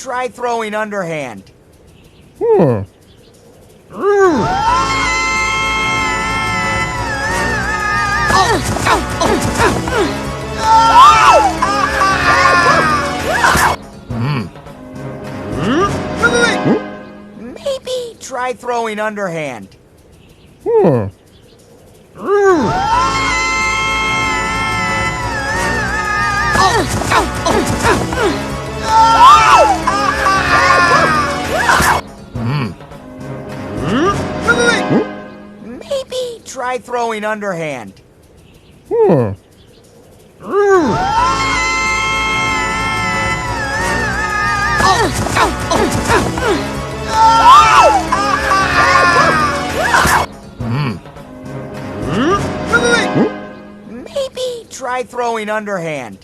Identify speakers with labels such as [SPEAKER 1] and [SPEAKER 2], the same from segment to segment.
[SPEAKER 1] try throwing underhand. Maybe try throwing underhand. Maybe try throwing underhand. Maybe try throwing underhand.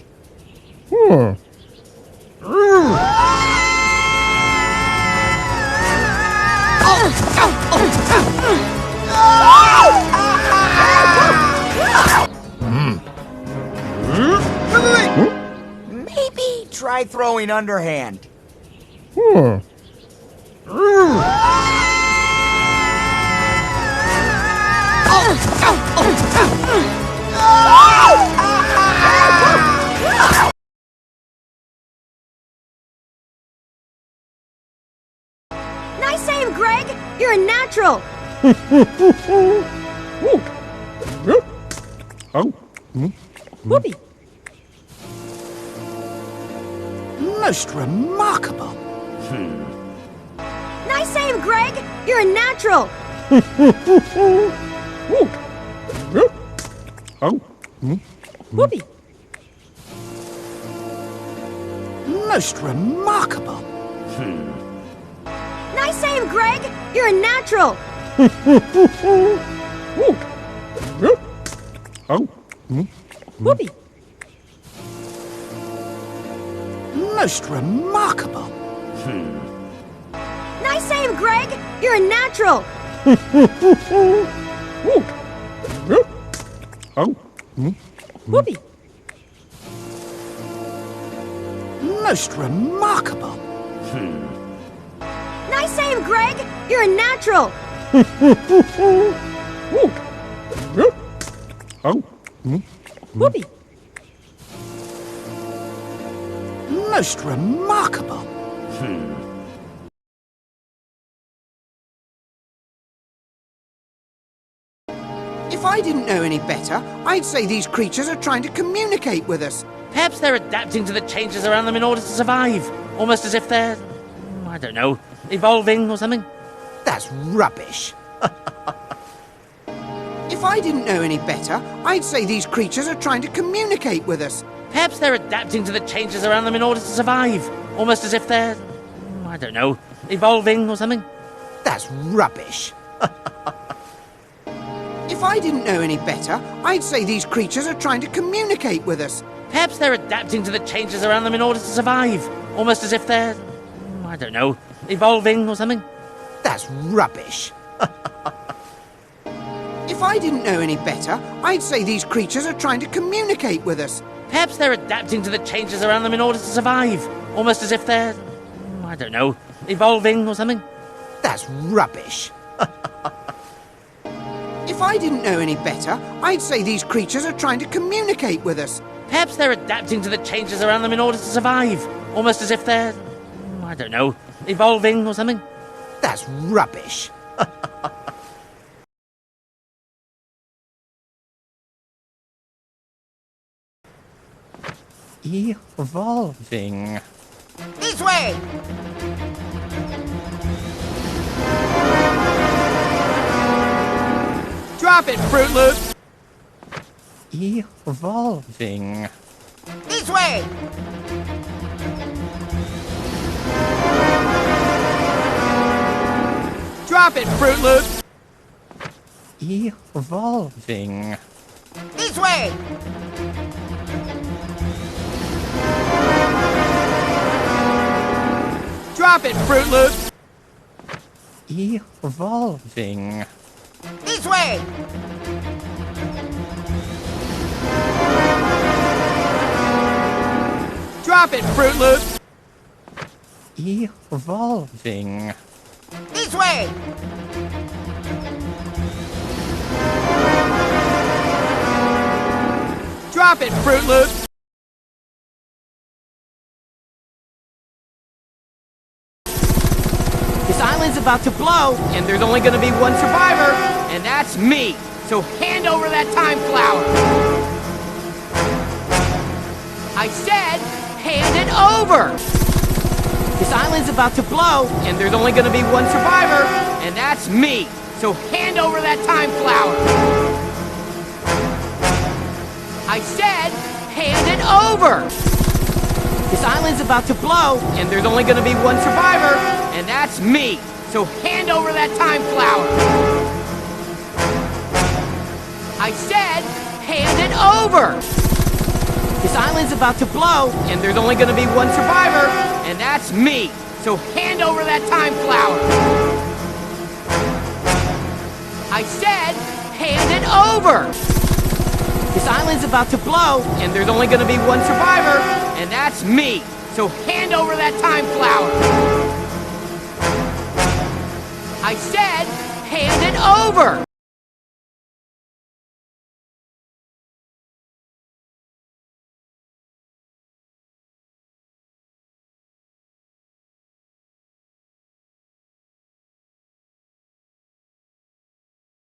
[SPEAKER 1] Maybe try throwing underhand.
[SPEAKER 2] Nice aim, Greg! You're a natural! Whoopee!
[SPEAKER 3] Most remarkable.
[SPEAKER 2] Nice aim, Greg! You're a natural! Whoopee!
[SPEAKER 3] Most remarkable.
[SPEAKER 2] Nice aim, Greg! You're a natural! Whoopee!
[SPEAKER 3] Most remarkable.
[SPEAKER 2] Nice aim, Greg! You're a natural! Whoopee!
[SPEAKER 3] Most remarkable.
[SPEAKER 2] Nice aim, Greg! You're a natural! Whoopee!
[SPEAKER 3] Most remarkable. If I didn't know any better, I'd say these creatures are trying to communicate with us.
[SPEAKER 4] Perhaps they're adapting to the changes around them in order to survive. Almost as if they're, I don't know, evolving or something.
[SPEAKER 3] That's rubbish. If I didn't know any better, I'd say these creatures are trying to communicate with us.
[SPEAKER 4] Perhaps they're adapting to the changes around them in order to survive. Almost as if they're, I don't know, evolving or something.
[SPEAKER 3] That's rubbish. If I didn't know any better, I'd say these creatures are trying to communicate with us.
[SPEAKER 4] Perhaps they're adapting to the changes around them in order to survive. Almost as if they're, I don't know, evolving or something.
[SPEAKER 3] That's rubbish. If I didn't know any better, I'd say these creatures are trying to communicate with us.
[SPEAKER 4] Perhaps they're adapting to the changes around them in order to survive. Almost as if they're, I don't know, evolving or something.
[SPEAKER 3] That's rubbish. If I didn't know any better, I'd say these creatures are trying to communicate with us.
[SPEAKER 4] Perhaps they're adapting to the changes around them in order to survive. Almost as if they're, I don't know, evolving or something.
[SPEAKER 3] That's rubbish.
[SPEAKER 5] Evolving.
[SPEAKER 1] This way!
[SPEAKER 3] Drop it, Fruit Loops!
[SPEAKER 5] Evolving.
[SPEAKER 1] This way!
[SPEAKER 3] Drop it, Fruit Loops!
[SPEAKER 5] Evolving.
[SPEAKER 1] This way!
[SPEAKER 3] Drop it, Fruit Loops!
[SPEAKER 5] Evolving.
[SPEAKER 1] This way!
[SPEAKER 3] Drop it, Fruit Loops!
[SPEAKER 5] Evolving.
[SPEAKER 1] This way!
[SPEAKER 6] Drop it, Fruit Loops! This island's about to blow, and there's only gonna be one survivor, and that's me. So hand over that time flower. I said, hand it over! This island's about to blow, and there's only gonna be one survivor, and that's me. So hand over that time flower. I said, hand it over! This island's about to blow, and there's only gonna be one survivor, and that's me. So hand over that time flower. I said, hand it over! This island's about to blow, and there's only gonna be one survivor, and that's me. So hand over that time flower. I said, hand it over! This island's about to blow, and there's only gonna be one survivor, and that's me. So hand over that time flower. I said, hand it over!